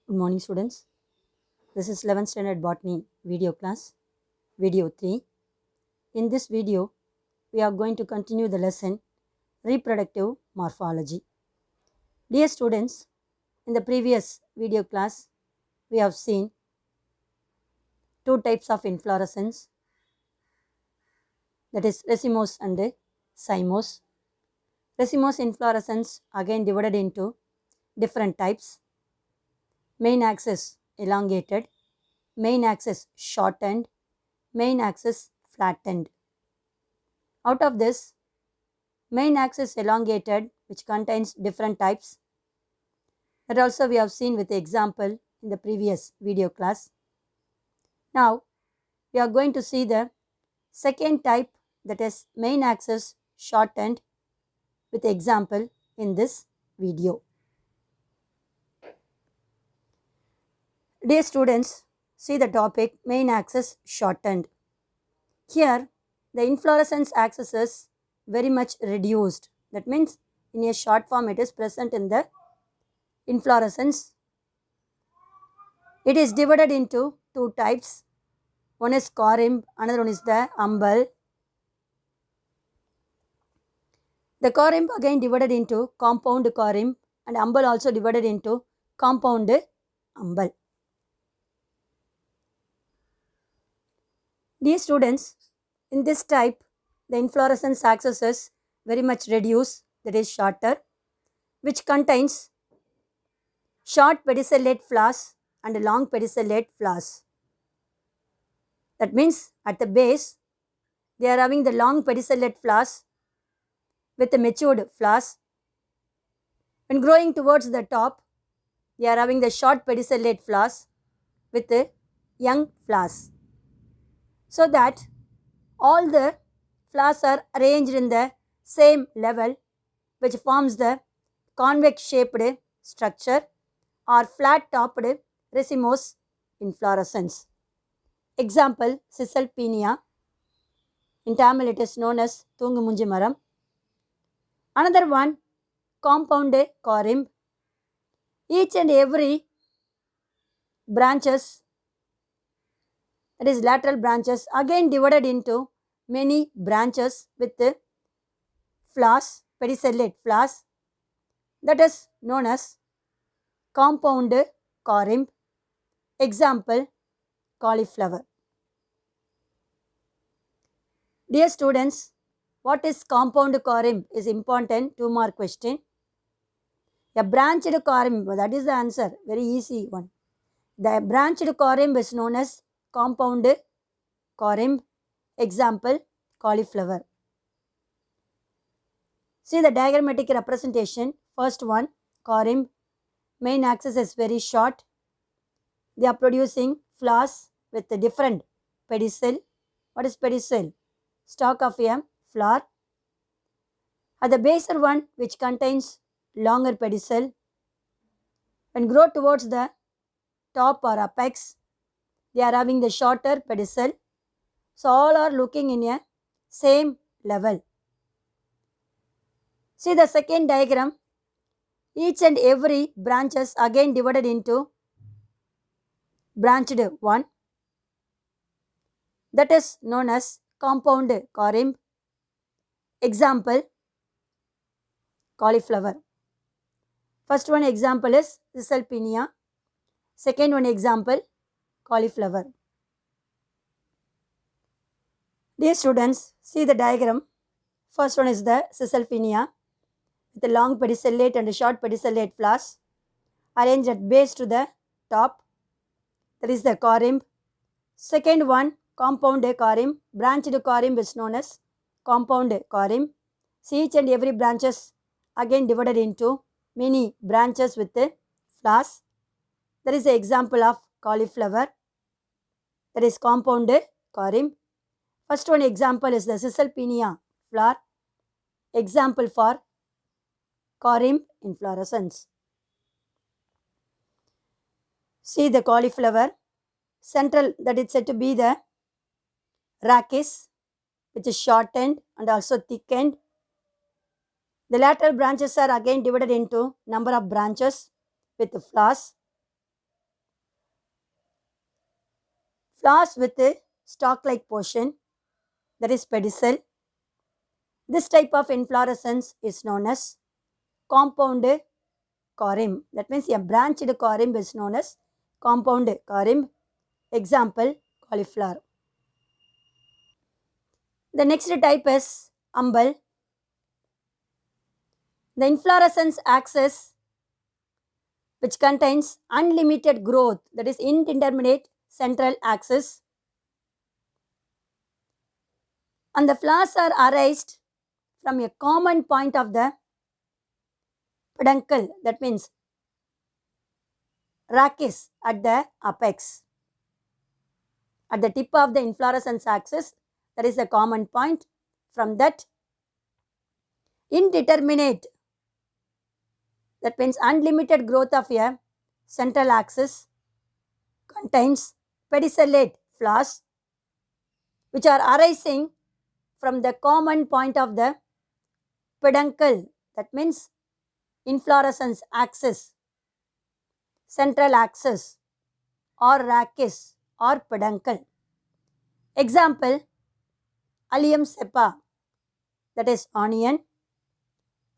Good morning, students. This is 11th standard botany video class, video 3. In this video, we are going to continue the lesson reproductive morphology. Dear students, in the previous video class, we have seen two types of inflorescence, that is racemose and cymose. Racemose inflorescence again divided into different types. Main axis elongated, main axis shortened, main axis flattened. Out of this, main axis elongated, which contains different types, that also we have seen with the example in the previous video class. Now, we are going to see the second type, that is main axis shortened, with the example in this video. Dear students, see the topic main axis shortened. Here, the inflorescence axis is very much reduced. That means in a short form it is present in the inflorescence. It is divided into two types. One is corymb, another one is the umbel. The corymb again divided into compound corymb and umbel also divided into compound umbel. Dear students, in this type, the inflorescence axis is very much reduced, that is shorter, which contains short pedicellate flowers and long pedicellate flowers. That means at the base, they are having the long pedicellate flowers with the matured flowers. When growing towards the top, they are having the short pedicellate flowers with the young flowers. So that all the flowers are arranged in the same level, which forms the convex shaped structure or flat topped racemose inflorescence. Example, Caesalpinia. In Tamil it is known as Thungumunji Maram. Another one, compound corymb. Each and every branches, that is lateral branches, again divided into many branches with flowers, pedicellate flowers, that is known as compound corymb. Example, cauliflower. Dear students, what is compound corymb is important, 2 mark question. A branched corymb, that is the answer, very easy one. The branched corymb is known as compound corymb. Example, cauliflower. See the diagrammatic representation. First one, corymb. Main axis is very short. They are producing flowers with a different pedicel. What is pedicel? Stalk of a flower. At the baser one, which contains longer pedicel. When grow towards the top or apex, they are having the shorter pedicel. So all are looking in a same level. See the second diagram. Each and every branches again divided into branched one. That is known as compound corymb. Example, cauliflower. First one example is Caesalpinia. Second one example, cauliflower. Dear students, see the diagram. First one is the Caesalpinia with the long pedicellate and short pedicellate flowers arranged at base to the top. That is the corymb. Second one, compound corymb. Branched corymb is known as compound corymb. See each and every branches again divided into many branches with the flowers. That is the example of cauliflower. That is compound corymb. First one example is the Caesalpinia flower. Example for corymb inflorescence. See the cauliflower. Central, that is said to be the rachis, which is shortened and also thickened. The lateral branches are again divided into number of branches with the flowers. flowers with a stalk-like portion, that is pedicel. This type of inflorescence is known as compound corymb. That means a branched corymb is known as compound corymb. Example, cauliflower. The next type is umbel. The inflorescence axis which contains unlimited growth, that is indeterminate central axis, and the flowers are arised from a common point of the peduncle, that means rachis at the apex. At the tip of the inflorescence axis, there is a common point. From that, indeterminate, that means unlimited growth of a central axis, contains pedicellate flowers which are arising from the common point of the peduncle, that means inflorescence axis, central axis, or rachis or peduncle. Example, Allium cepa, that is onion,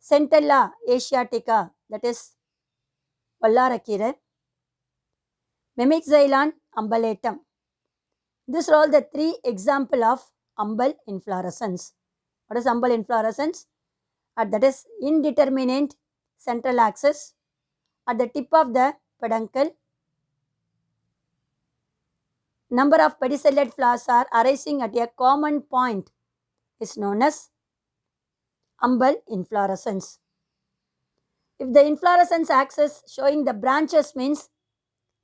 Centella asiatica, that is vallarakkira, Mimixylon umbellatum. These are all the three examples of umbel inflorescence. What is umbel inflorescence? That is indeterminate central axis at the tip of the peduncle. Number of pedicellate flowers are arising at a common point is known as umbel inflorescence. If the inflorescence axis showing the branches means,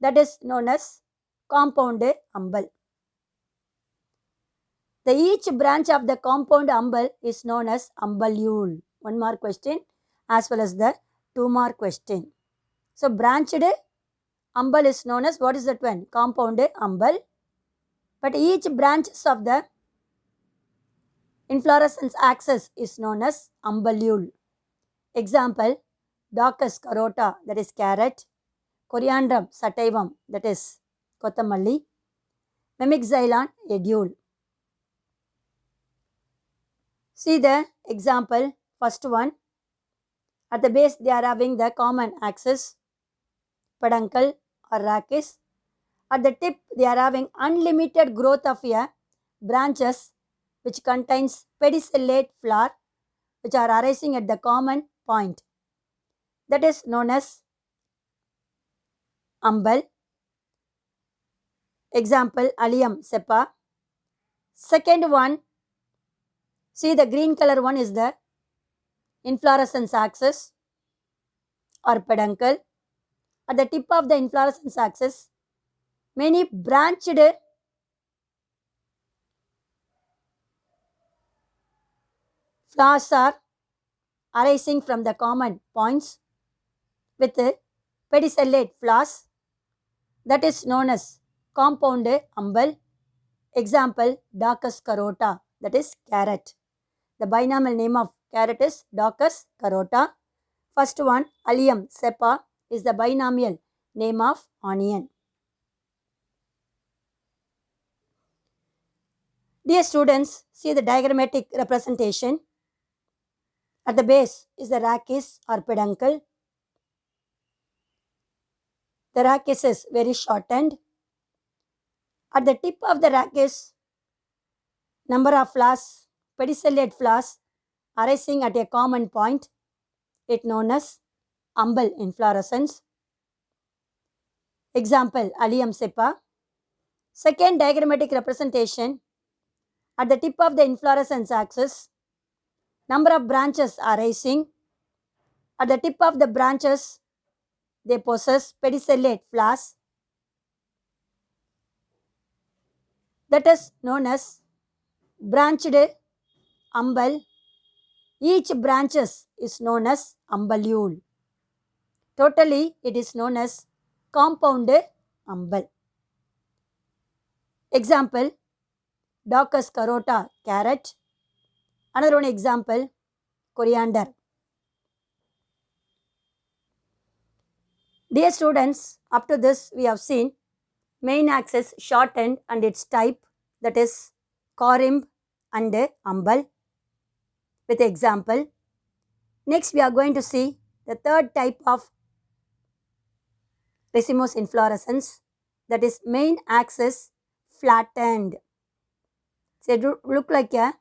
that is known as compound umbel. The each branch of the compound umbel is known as umbellule. One more question as well as the two more question. So branched umbel is known as, what is that one? Compound umbel. But each branches of the inflorescence axis is known as umbellule. Example, Daucus carota, that is carrot, Coriandrum sativum, that is kottamalli, Mimixylon ediule. See the example, first one. At the base they are having the common axis, peduncle or rachis. At the tip they are having unlimited growth of a branches which contains pedicellate flower which are arising at the common point. That is known as umbel. Example, Allium cepa. Second one, see the green color one is the inflorescence axis or peduncle. At the tip of the inflorescence axis, many branched flowers are arising from the common points with pedicellate flowers, that is known as compound umbel. Example, Daucus carota, that is carrot. The binomial name of carrot is Daucus carota. First one, Allium cepa, is the binomial name of onion. Dear students, see the diagrammatic representation. At the base is the rachis or peduncle. The rachis is very shortened. At the tip of the rachis, number of flowers, pedicellate flowers arising at a common point, it known as umbel inflorescence. Example, Allium cepa. Second diagrammatic representation, at the tip of the inflorescence axis, number of branches arising. At the tip of the branches, they possess pedicellate flowers, that is known as branched umbel. Each branches is known as umbellule. Totally, it is known as compound umbel. Example, Daucus carota, carrot. Another one example, coriander. Dear students, up to this we have seen main axis shortened and its type, that is corymb and umbel with example. Next we are going to see the third type of racemose inflorescence, that is main axis flattened. So it look like a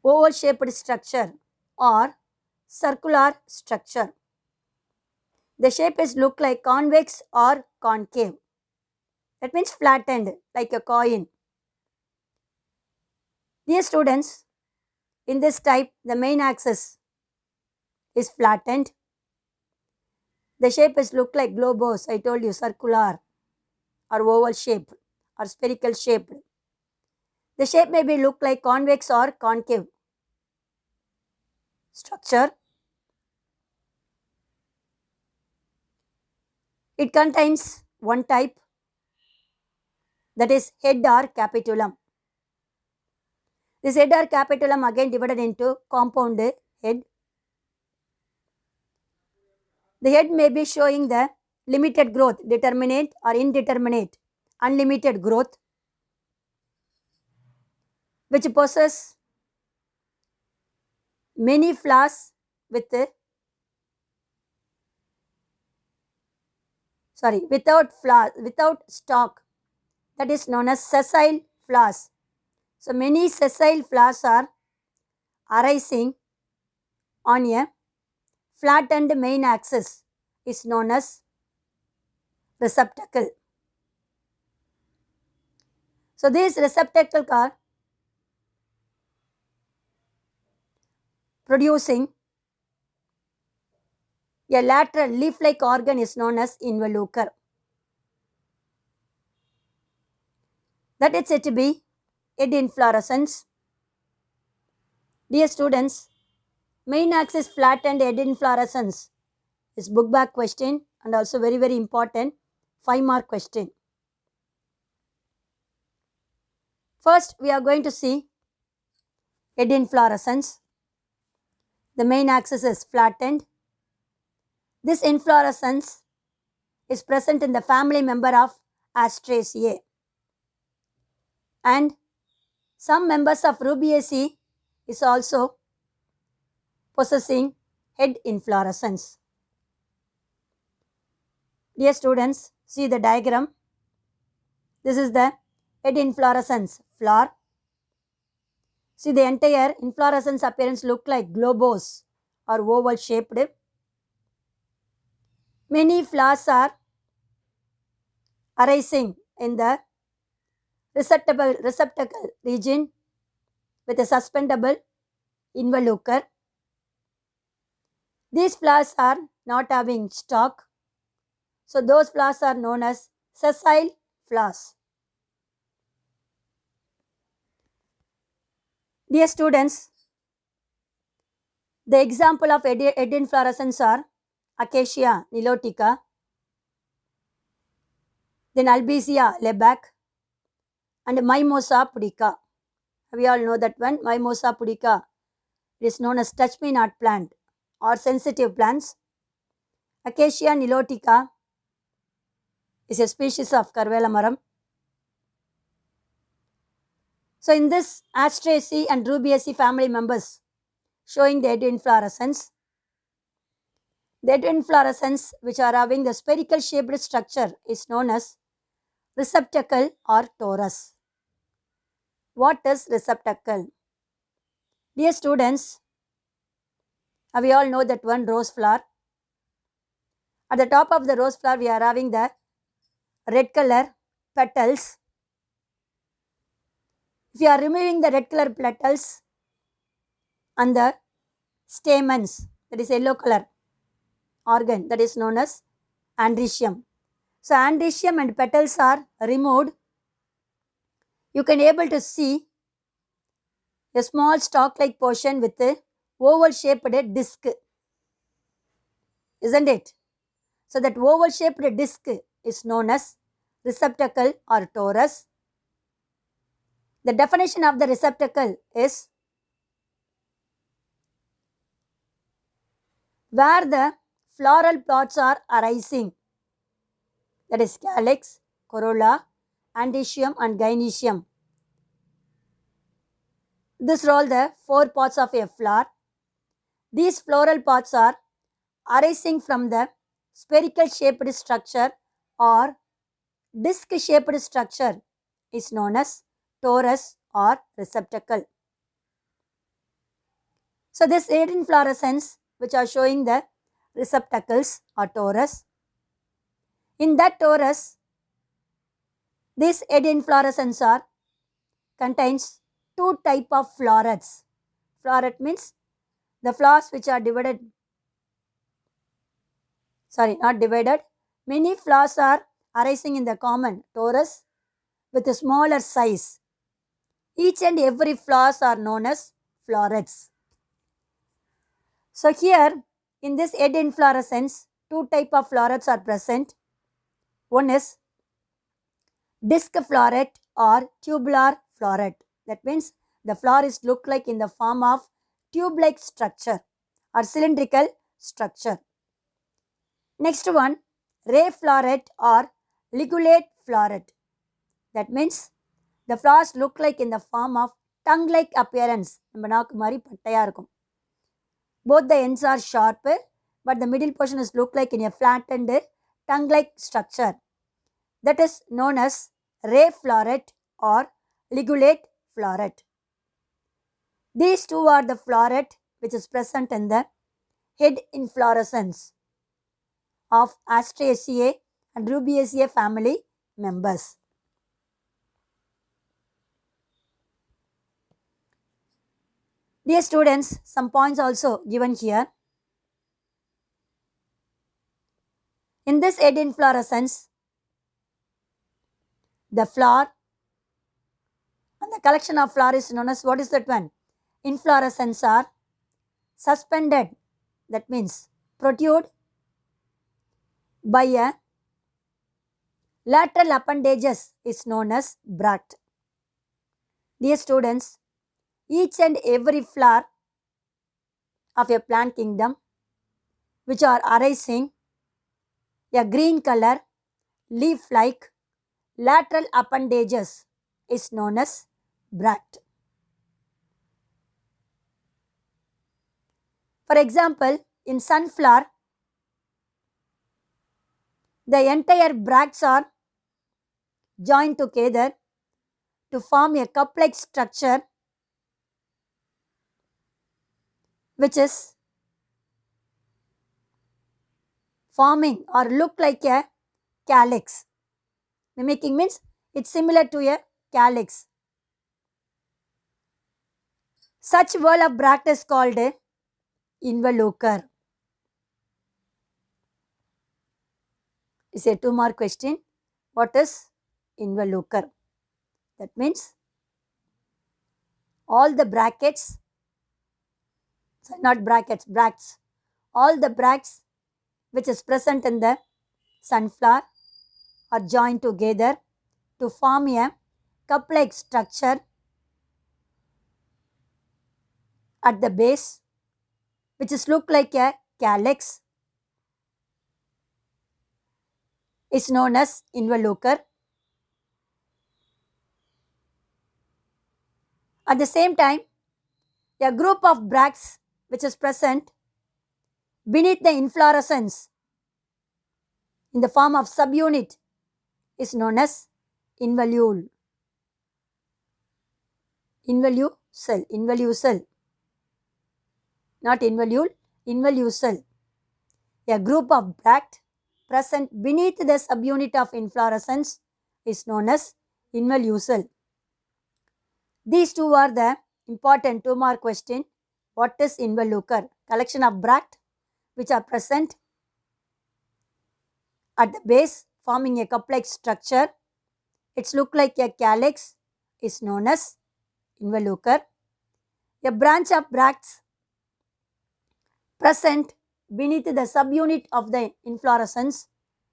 oval shaped structure or circular structure. The shape is look like convex or concave. That means flattened like a coin. Dear students, in this type the main axis is flattened. The shape is look like globose, I told you, circular or oval shaped or spherical shaped. The shape may be look like convex or concave structure. It contains one type, that is head or capitulum. This head or capitulum again divided into compound head. The head may be showing the limited growth, determinate or indeterminate, unlimited growth, which possess many flowers without stalk, that is known as sessile flowers. So many sessile flowers are arising on a flattened main axis, is known as receptacle. So these receptacles are producing a lateral leaf-like organ is known as involucre. That is said to be head inflorescence. Dear students, main axis flattened head inflorescence is book back question and also very important 5-mark question. First we are going to see head inflorescence. The main axis is flattened. This inflorescence is present in the family member of Asteraceae, and some members of Rubiaceae is also possessing head inflorescence. Dear students, see the diagram. This is the head inflorescence flower. See the entire inflorescence appearance look like globose or oval shaped. Many flowers are arising in the receptacle region with a suspendable involucre. These flowers are not having stalk, so those flowers are known as sessile flowers. Dear students, the example of head inflorescence are Acacia nilotica, then Albizia lebec, and Mimosa pudica. We all know that one, Mimosa pudica. It is known as touch me not plant or sensitive plants. Acacia nilotica is a species of Karvela maram. So in this Asteraceae and Rubiaceae family members showing the head inflorescence. The head inflorescence which are having the spherical shaped structure is known as receptacle or torus. What is receptacle? Dear students, we all know that one rose flower. At the top of the rose flower we are having the red color petals. If you are removing the red color petals and the stamens, that is yellow color organ, that is known as androecium. So androecium and petals are removed. You can able to see a small stalk-like portion with a oval shaped disc, isn't it? So that oval shaped disc is known as receptacle or torus. The definition of the receptacle is where the floral plots are arising. that is calyx, corolla, antecium and gynoecium. These are all the four parts of a flower. These floral parts are arising from the spherical shaped structure or disc shaped structure is known as torus or receptacle. So this aid inflorescence which are showing the receptacles or torus. In that torus, this aid inflorescence are contains two type of florets. Floret means the flowers which are divided, not divided. Many flowers are arising in the common torus with a smaller size. Each and every flowers are known as florets. So here in this head inflorescence, two type of florets are present. One is disc floret or tubular floret. That means the flower is look like in the form of tube-like structure or cylindrical structure. Next one, ray floret or ligulate floret. That means the flowers look like in the form of tongue-like appearance. நம்ம நாக்கு மாதிரி பட்டையா இருக்கும். Both the ends are sharp, but the middle portion is look like in a flattened tongue-like structure. That is known as ray floret or ligulate floret. These two are the floret which is present in the head inflorescence of Asteraceae and Rubiaceae family members. Dear students, some points also given here. In this head inflorescence, the flower and the collection of flower is known as, what is that one? Inflorescence are suspended, that means protrude by a lateral appendages is known as bract. Dear students, each and every flower of a plant kingdom which are arising a green color leaf like lateral appendages is known as bract. For example, in sunflower, the entire bracts are joined together to form a cup-like structure which is forming or look like a calyx. Mimicking means it's similar to a calyx. Such whorl of bract is called a involucre. It's a 2-mark question. What is involucre? That means all the brackets, not brackets, bracts, all the bracts which is present in the sunflower are joined together to form a cup-like structure at the base which is look like a calyx is known as involucre. At the same time, a group of bracts which is present beneath the inflorescence in the form of subunit is known as involule. Involucre, not involule, involucre. A group of bract present beneath the subunit of inflorescence is known as involucre. These two are the important 2-mark question. What is involucre? Collection of bract which are present at the base forming a cup-like structure. It's look like a calyx is known as involucre. A branch of bracts present beneath the subunit of the inflorescence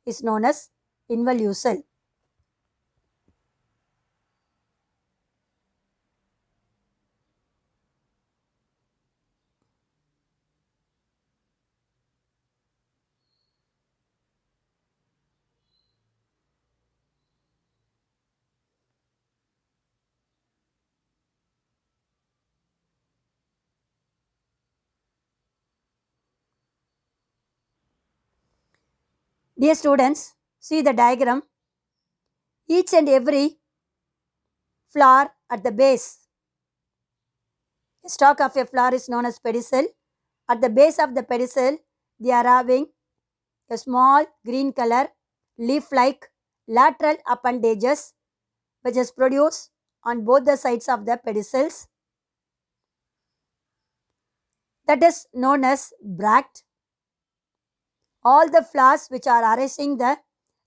is known as involucre. Dear students, see the diagram. Each and every flower at the base. The stalk of a flower is known as pedicel. At the base of the pedicel, they are having a small green color leaf-like lateral appendages which is produced on both the sides of the pedicels. That is known as bract. All the flowers which are arising the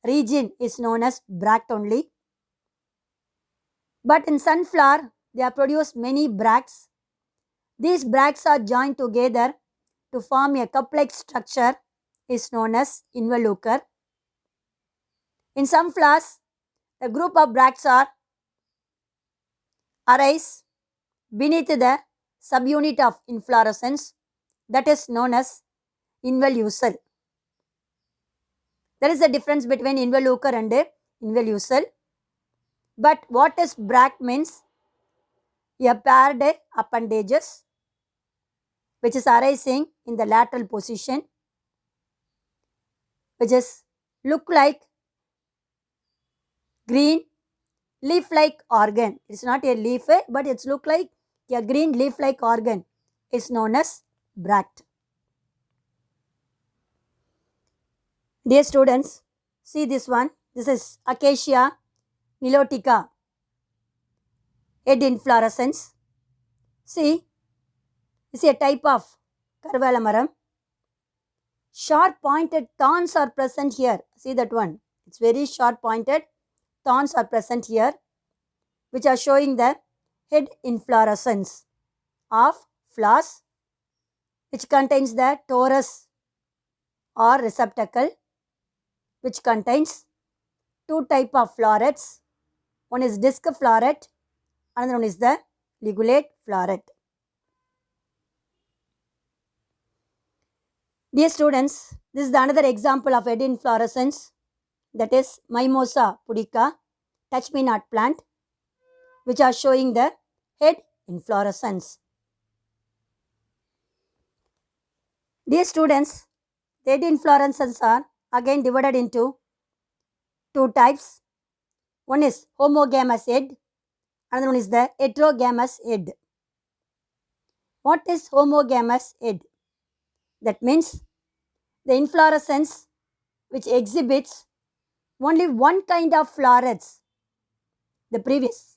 region is known as bract only. But in sunflower, they are produced many bracts. These bracts are joined together to form a cup-like structure is known as involucre. In some flowers, a group of bracts are arise beneath the subunit of inflorescence that is known as involucre. There is a difference between involucre and involucre. But what is bract means? A paired appendages which is arising in the lateral position, which is look like green leaf-like organ. It's not a leaf, but it's look like a green leaf-like organ is known as bract. Dear students, see this one. This is Acacia nilotica, head inflorescence. See, this is a type of Karvala maram. Sharp pointed thorns are present here. See that one. It's very sharp pointed thorns are present here, which are showing the head inflorescence of flowers, which contains the torus or receptacle, which contains two type of florets. One is disc floret, another one is the ligulate floret. Dear students, this is another example of head inflorescence, that is Mimosa pudica, touch me not plant, which are showing the head inflorescence. Dear students, the head inflorescences are again divided into two types. One is homogamous head, another one is the heterogamous head. What is homogamous head? That means the inflorescence which exhibits only one kind of florets. The previous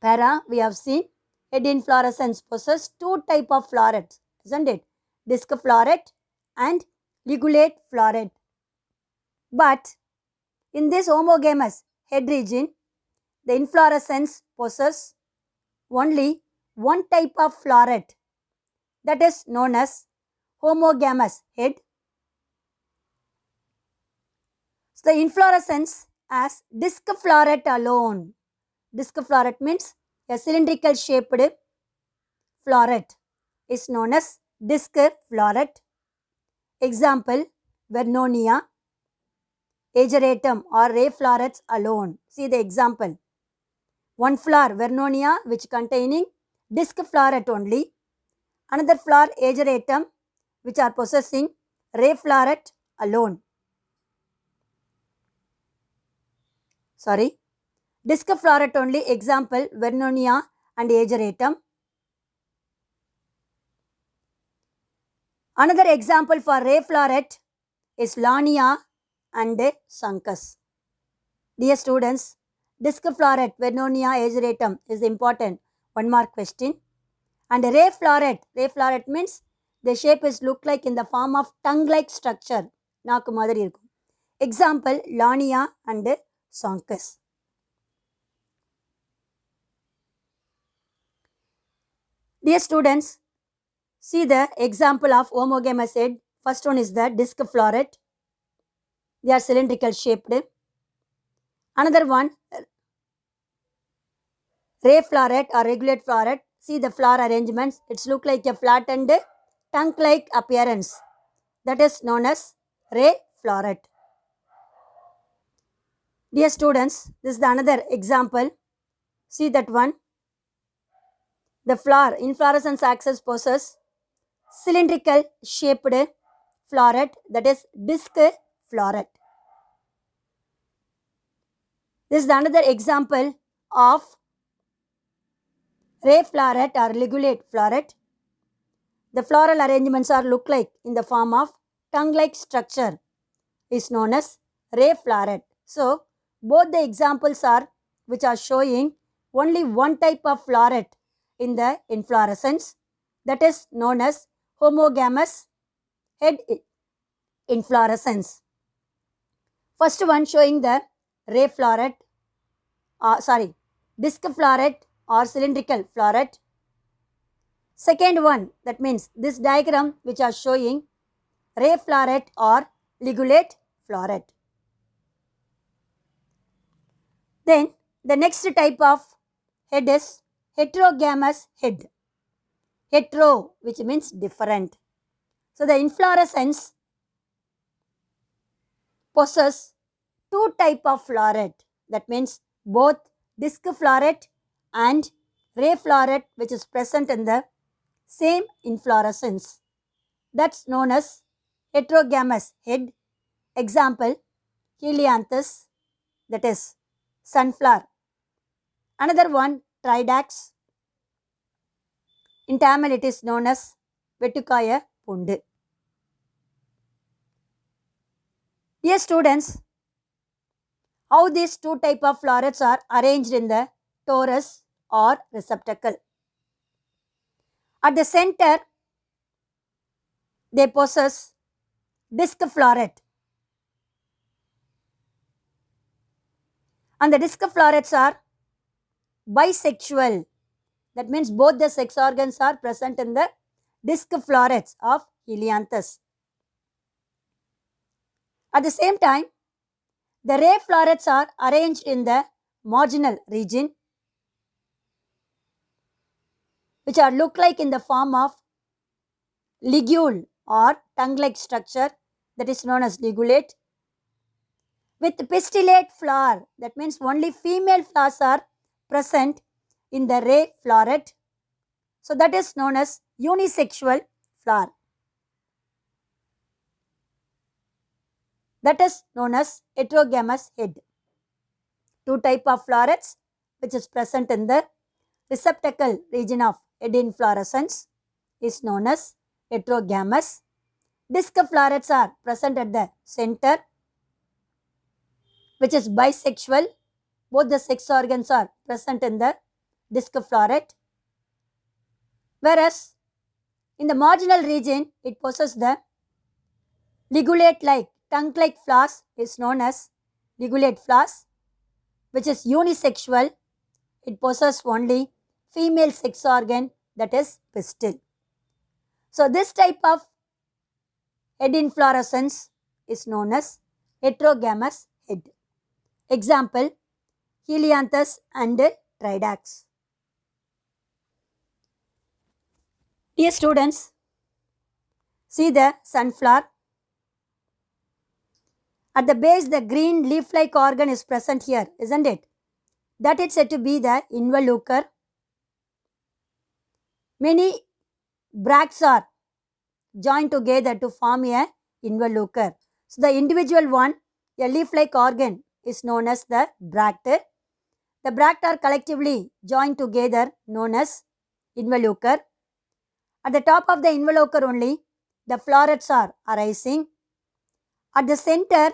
para we have seen head inflorescence possesses two type of florets, isn't it? Disc floret and ligulate floret. But in this homogamous head region, the inflorescence possesses only one type of floret, that is known as homogamous head. So the inflorescence as disc floret alone. Disc floret means a cylindrical shaped floret is known as disc floret. Example, Vernonia, ageratum or ray florets alone. See the example. One flower, Vernonia, which containing disc floret only. Another flower, ageratum, which are possessing ray floret alone. Disc floret only. Example, Vernonia and ageratum. Another example for ray floret is Lania and Suncus. Dear students, disc floret, Vernonia, ageratum is important. One more question. And ray floret means the shape is look like in the form of tongue-like structure. Naaku madiri irukum. Example, Lania and Suncus. Dear students, see the example of homogamous head. First one is the disc floret. They are cylindrical shaped. Another one, ray floret or regulate floret. See the flower arrangements. It's look like a flattened tongue-like appearance. That is known as ray floret. Dear students, this is the another example. See that one. The flower inflorescence axis possesses cylindrical shaped floret, that is disc floret. This is another example of ray floret or ligulate floret. The floral arrangements are look like in the form of tongue-like structure is known as ray floret. So, both the examples are which are showing only one type of floret in the inflorescence, that is known as homogamous head inflorescence. First one showing the ray floret, disc floret or cylindrical floret. Second one, that means this diagram which are showing ray floret or ligulate floret. Then the next type of head is heterogamous head. Hetero, which means different. So the inflorescence possess two type of floret. That means both disc floret and ray floret, which is present in the same inflorescence. That's known as heterogamous head. Example, helianthus, that is sunflower. Another one, Tridacts. In Tamil it is known as Vetukaya Pundu. Dear students, how these two type of florets are arranged in the torus or receptacle. At the center, they possess disc floret. And the disc florets are bisexual. That means both the sex organs are present in the disc florets of Helianthus. At the same time, the ray florets are arranged in the marginal region, which are look like in the form of ligule or tongue-like structure, that is known as ligulate, with pistillate flower. That means only female flowers are present in the ray floret. So that is known as unisexual flower. That is known as heterogamous head. Two type of florets which is present in the receptacle region of head inflorescence is known as heterogamous. Disc florets are present at the center, which is bisexual. Both the sex organs are present in the disc floret. Whereas in the marginal region, it possesses the ligulate-like, tongue-like flowers is known as ligulate flowers, which is unisexual. It possesses only female sex organ, that is pistil. So this type of head inflorescence is known as heterogamous head. Example, Helianthus and Tridacts. Dear students, see the sunflower. At the base, the green leaf-like organ is present here, isn't it? That is said to be the involucre. Many bracts are joined together to form a involucre. So the individual one, a leaf-like organ, is known as the bract. The bract are collectively joined together known as involucre. At the top of the involucre only, the florets are arising. At the center,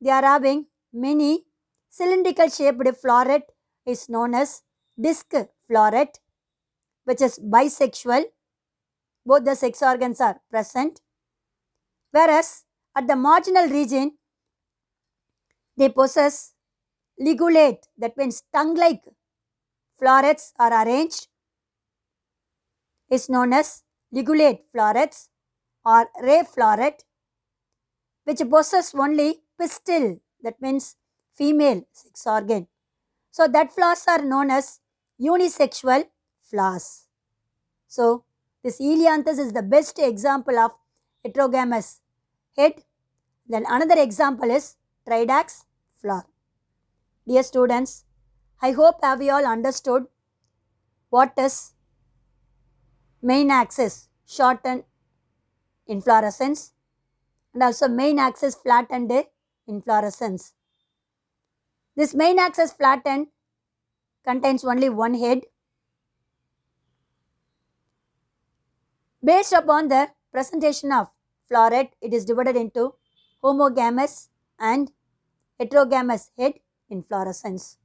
they are having many cylindrical shaped floret is known as disc floret, which is bisexual. Both the sex organs are present. Whereas at the marginal region, they possess ligulate, that means tongue-like florets are arranged, is known as ligulate florets or ray floret, which possess only pistil, that means female sex organ. So that flowers are known as unisexual flowers. So this Helianthus is the best example of heterogamous head. Then another example is Tridacts flower. Dear students, I hope have you all understood what is main axis shortened inflorescence and also main axis flattened inflorescence. This main axis flattened contains only one head. Based upon the presentation of floret, it is divided into homogamous and heterogamous head inflorescence.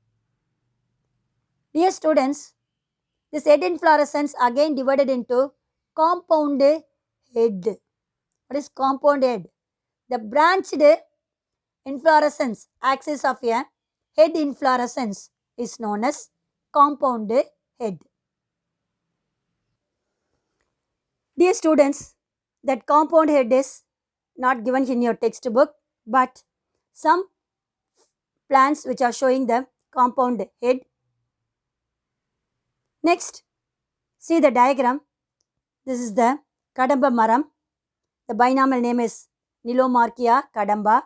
Dear students, this head inflorescence again divided into compound head. What is compound head? The branched inflorescence axis of a head inflorescence is known as compound head. Dear students, that compound head is not given in your textbook, but some plants which are showing the compound head. Next, see the diagram. This is the Kadamba Maram. The binomial name is Nilomarchia Kadamba,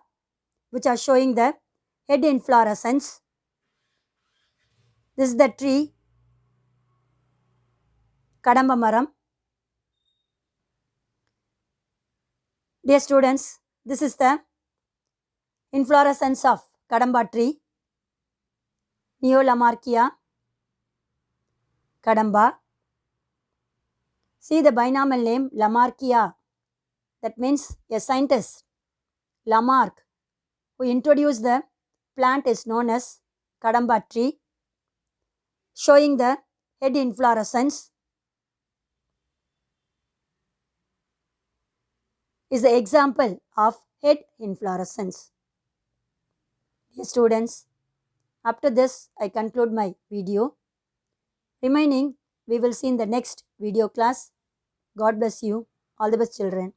which are showing the head inflorescence. This is the tree Kadamba Maram. Dear students, this is the inflorescence of Kadamba tree, Neolamarchia Kadamba. See the binomial name Lamarchia. That means a scientist, Lamarck, who introduced the plant is known as Kadamba tree, showing the head inflorescence. Is the example of head inflorescence. Dear students, up to this I conclude my video. Remaining we will see in the next video class. God bless you. All the best children.